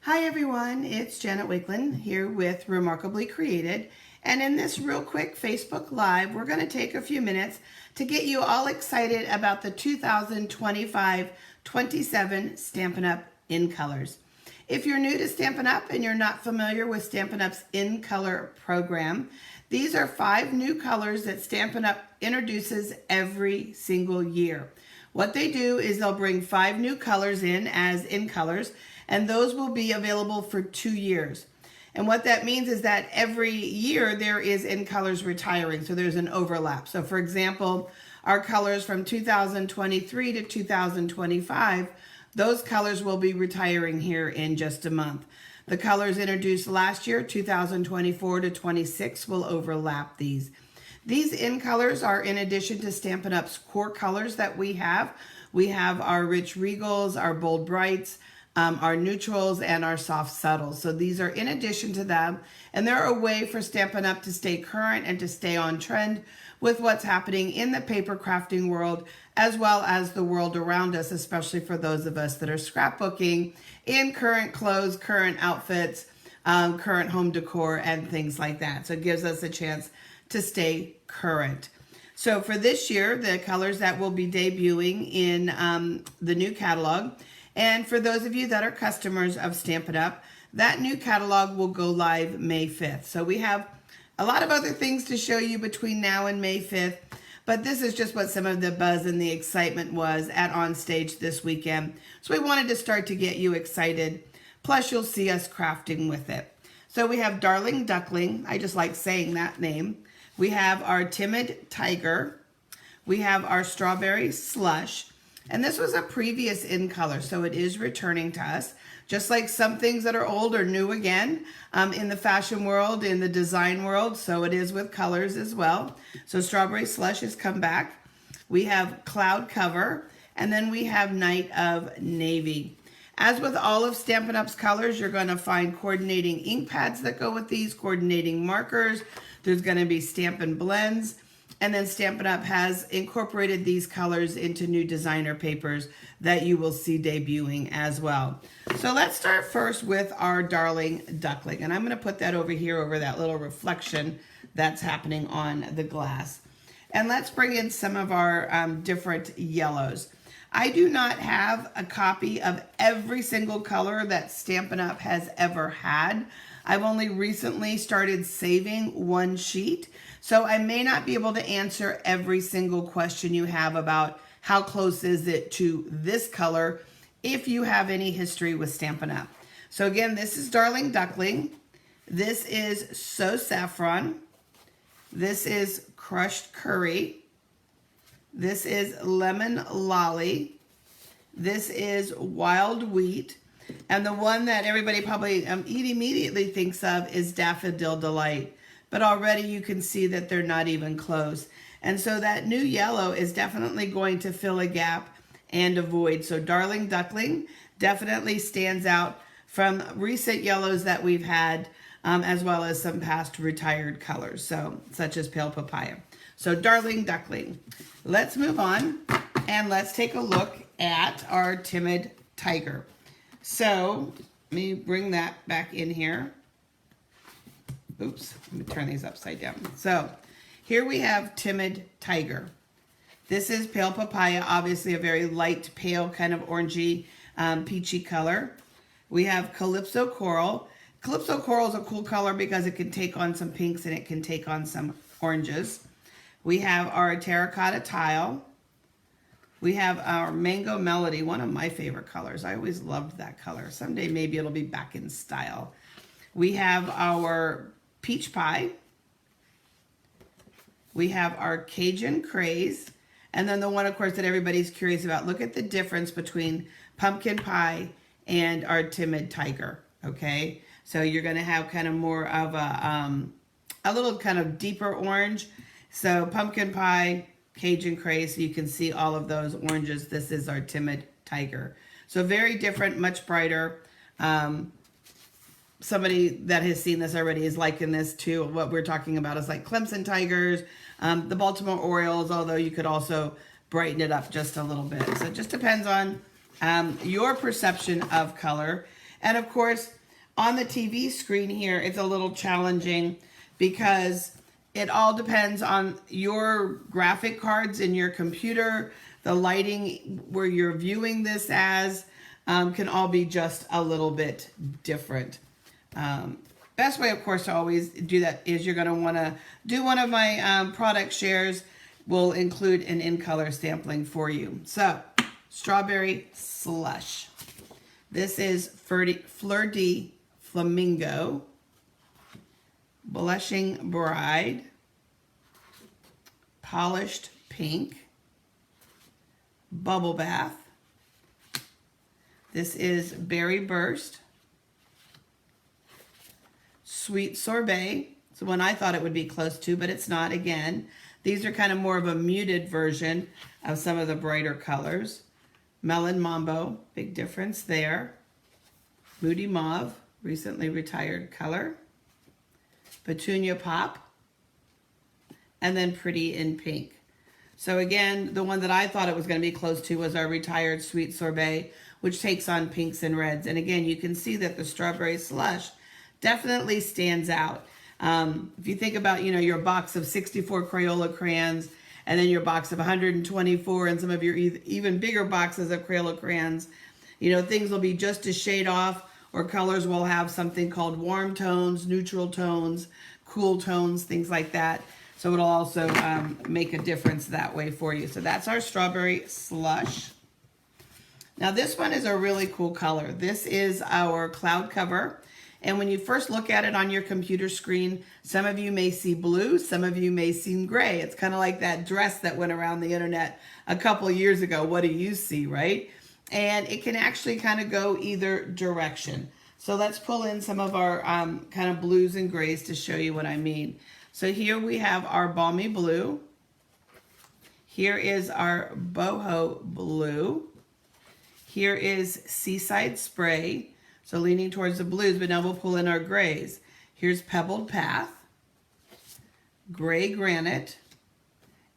Hi everyone, it's Janet Wakeland here with Remarkably Created, and in this real quick Facebook Live, we're going to take a few minutes to get you all excited about the 2025-27 Stampin' Up! In Colors. If you're new to Stampin' Up! And you're not familiar with Stampin' Up.'s In Color program, these are 5 new colors that Stampin' Up! Introduces every single year. What they do is they'll bring 5 new colors in as In Colors, and those will be available for 2 years. And what that means is that every year there is In Colors retiring, so there's an overlap. So for example, our colors from 2023 to 2025, those colors will be retiring here in just a month. The colors introduced last year, 2024 to 26, will overlap these. These In Colors are in addition to Stampin' Up.'s core colors that we have. We have our Rich Regals, our Bold Brights, our neutrals, and our soft subtles. So these are in addition to them, and they're a way for Stampin' Up! To stay current and to stay on trend with what's happening in the paper crafting world, as well as the world around us, especially for those of us that are scrapbooking in current clothes, current outfits, current home decor, and things like that. So it gives us a chance to stay current. So for this year, the colors that will be debuting in the new catalog, and for those of you that are customers of Stampin' Up., that new catalog will go live May 5th. So we have a lot of other things to show you between now and May 5th, but this is just what some of the buzz and the excitement was at On Stage this weekend. So we wanted to start to get you excited. Plus, you'll see us crafting with it. So we have Darling Duckling. I just like saying that name. We have our Timid Tiger. We have our Strawberry Slush. And this was a previous In Color, so it is returning to us. Just like some things that are old are new again in the fashion world, in the design world, so it is with colors as well. So Strawberry Slush has come back. We have Cloud Cover, and then we have Night of Navy. As with all of Stampin' Up.'s colors, you're going to find coordinating ink pads that go with these, coordinating markers. There's going to be Stampin' Blends. And then Stampin' Up! Has incorporated these colors into new designer papers that you will see debuting as well. So let's start first with our Darling Duckling. And I'm going to put that over here over that little reflection that's happening on the glass. And let's bring in some of our different yellows. I do not have a copy of every single color that Stampin' Up! Has ever had. I've only recently started saving one sheet, so I may not be able to answer every single question you have about how close is it to this color if you have any history with Stampin' Up! So again, this is Darling Duckling. This is So Saffron. This is Crushed Curry. This is Lemon Lolly. This is Wild Wheat. And the one that everybody probably immediately thinks of is Daffodil Delight. But already you can see that they're not even close. And so that new yellow is definitely going to fill a gap and a void. So Darling Duckling definitely stands out from recent yellows that we've had, as well as some past retired colors, so such as Pale Papaya. So Darling Duckling. Let's move on and let's take a look at our Timid Tiger. So let me bring that back in here. Oops, let me turn these upside down. So here we have Timid Tiger. This is Pale Papaya, obviously a very light, pale, kind of orangey, peachy color. We have Calypso Coral. Calypso Coral is a cool color because it can take on some pinks and it can take on some oranges. We have our Terracotta Tile. We have our Mango Melody, one of my favorite colors. I always loved that color. Someday maybe it'll be back in style. We have our Peach Pie. We have our Cajun Craze. And then the one, of course, that everybody's curious about. Look at the difference between Pumpkin Pie and our Timid Tiger, okay? So you're going to have kind of more of a little kind of deeper orange. So Pumpkin Pie, Cajun Craze, so you can see all of those oranges. This is our Timid Tiger. So very different, much brighter. Somebody that has seen this already is liking this too. What we're talking about is like Clemson Tigers, the Baltimore Orioles, although you could also brighten it up just a little bit. So it just depends on your perception of color. And of course, on the TV screen here, it's a little challenging because it all depends on your graphic cards in your computer, the lighting where you're viewing this as can all be just a little bit different. Best way, of course, to always do that is you're going to want to do one of my product shares. Will include an in-color sampling for you. So, Strawberry Slush. This is Fleur de Flamingo, Blushing Bride, Polished Pink, Bubble Bath. This is Berry Burst, Sweet Sorbet. It's one I thought it would be close to, but it's not. Again, these are kind of more of a muted version of some of the brighter colors. Melon Mambo, big difference there. Moody Mauve, recently retired color. Petunia Pop, and then Pretty in Pink. So again, the one that I thought it was going to be close to was our retired Sweet Sorbet, which takes on pinks and reds. And again, you can see that the Strawberry Slush definitely stands out. If you think about, your box of 64 Crayola crayons, and then your box of 124, and some of your even bigger boxes of Crayola crayons, things will be just a shade off, or colors will have something called warm tones, neutral tones, cool tones, things like that. So it'll also make a difference that way for you. So that's our Strawberry Slush. Now this one is a really cool color. This is our cloud cover. And when you first look at it on your computer screen, some of you may see blue, some of you may see gray. It's kind of like that dress that went around the internet a couple of years ago. What do you see, right? And it can actually kind of go either direction. So let's pull in some of our kind of blues and grays to show you what I mean. So here we have our Balmy Blue. Here is our Boho Blue. Here is Seaside Spray. So leaning towards the blues, but now we'll pull in our grays. Here's Pebbled Path, Gray Granite,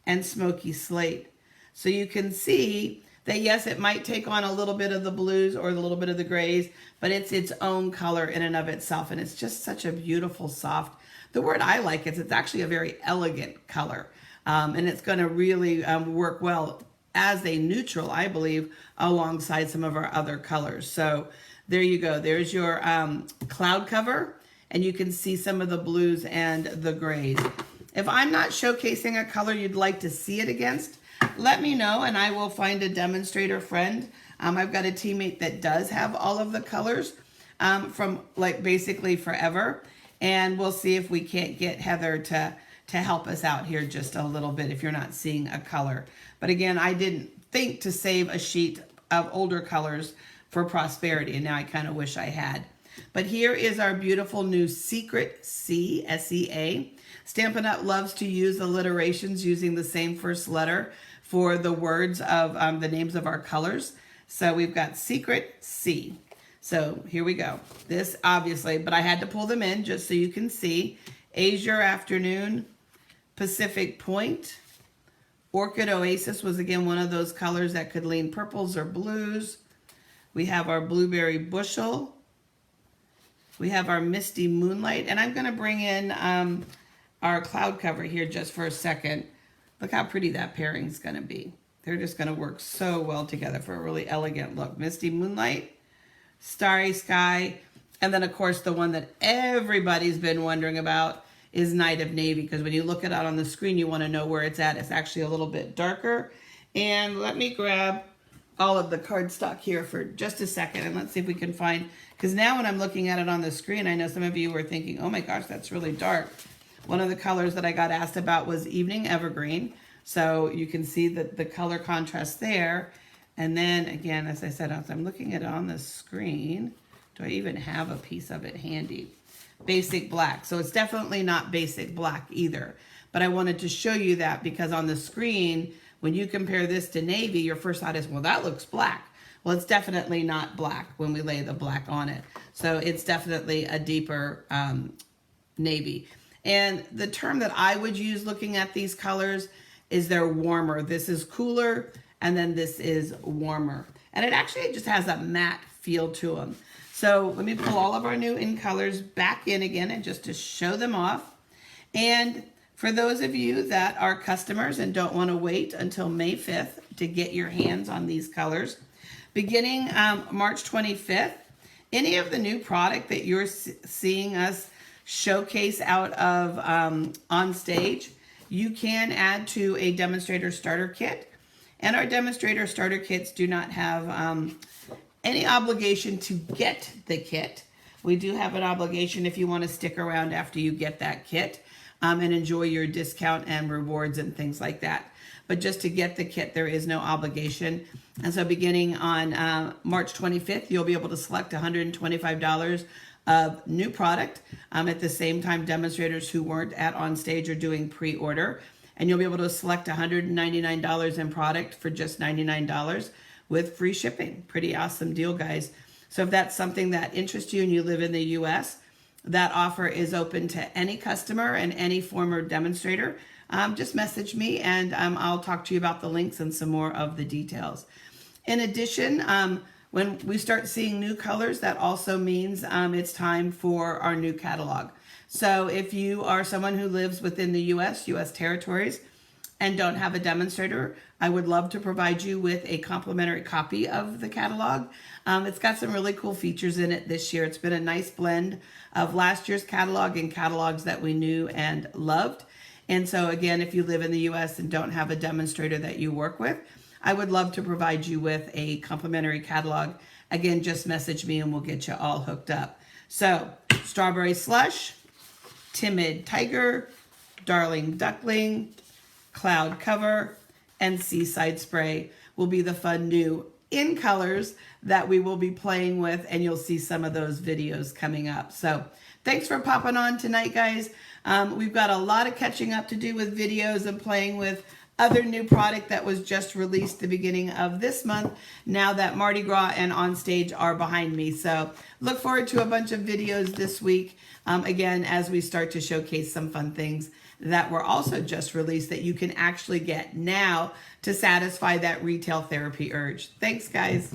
and Smoky Slate. So you can see that yes, it might take on a little bit of the blues or a little bit of the grays, but it's its own color in and of itself. And it's just such a beautiful, soft, the word I like is it's actually a very elegant color. And it's gonna really work well as a neutral, I believe, alongside some of our other colors. So there you go. There's your cloud cover, and you can see some of the blues and the grays. If I'm not showcasing a color you'd like to see it against, let me know, and I will find a demonstrator friend. I've got a teammate that does have all of the colors from like basically forever, and we'll see if we can't get Heather to help us out here just a little bit if you're not seeing a color. But again, I didn't think to save a sheet of older colors for prosperity, and now I kind of wish I had. But here is our beautiful new Secret C, S-E-A. Stampin' Up! Loves to use alliterations using the same first letter for the words of the names of our colors. So we've got Secret C. So here we go. This obviously, but I had to pull them in just so you can see. Azure Afternoon, Pacific Point, Orchid Oasis was again one of those colors that could lean purples or blues. We have our Blueberry Bushel. We have our Misty Moonlight. And I'm going to bring in our cloud cover here just for a second. Look how pretty that pairing is going to be. They're just going to work so well together for a really elegant look. Misty Moonlight, Starry Sky, and then, of course, the one that everybody's been wondering about is Night of Navy, because when you look at it on the screen, you want to know where it's at. It's actually a little bit darker. And let me grab all of the cardstock here for just a second, and let's see if we can find, because now when I'm looking at it on the screen, I know some of you were thinking, oh my gosh, that's really dark. One of the colors that I got asked about was Evening Evergreen, so you can see that the color contrast there. And then again, as I said, as I'm looking at it on the screen, do I even have a piece of it handy? Basic Black. So it's definitely not Basic Black either, but I wanted to show you that because on the screen, when you compare this to navy, your first thought is, well, that looks black. Well, it's definitely not black when we lay the black on it. So it's definitely a deeper navy. And the term that I would use looking at these colors is they're warmer. This is cooler, and then this is warmer. And it actually just has a matte feel to them. So let me pull all of our new in colors back in again and just to show them off. And for those of you that are customers and don't want to wait until May 5th to get your hands on these colors, beginning March 25th, any of the new product that you're seeing us showcase out of on stage, you can add to a demonstrator starter kit. And our demonstrator starter kits do not have any obligation to get the kit. We do have an obligation if you want to stick around after you get that kit and enjoy your discount and rewards and things like that. But just to get the kit, there is no obligation. And so beginning on March 25th, you'll be able to select $125 of new product. At the same time, demonstrators who weren't at on stage are doing pre-order. And you'll be able to select $199 in product for just $99 with free shipping. Pretty awesome deal, guys. So if that's something that interests you and you live in the US, that offer is open to any customer and any former demonstrator. Just message me and I'll talk to you about the links and some more of the details. In addition, when we start seeing new colors, that also means it's time for our new catalog. So if you are someone who lives within the US territories, and don't have a demonstrator, I would love to provide you with a complimentary copy of the catalog. It's got some really cool features in it this year. It's been a nice blend of last year's catalog and catalogs that we knew and loved. And so again, if you live in the US and don't have a demonstrator that you work with, I would love to provide you with a complimentary catalog. Again, just message me and we'll get you all hooked up. So, Strawberry Slush, Timid Tiger, Darling Duckling, Cloud Cover, and Seaside Spray will be the fun new in colors that we will be playing with, and you'll see some of those videos coming up. So thanks for popping on tonight, guys. We've got a lot of catching up to do with videos and playing with other new product that was just released the beginning of this month, now that Mardi Gras and On Stage are behind me. So look forward to a bunch of videos this week, again, as we start to showcase some fun things that were also just released that you can actually get now to satisfy that retail therapy urge. Thanks, guys.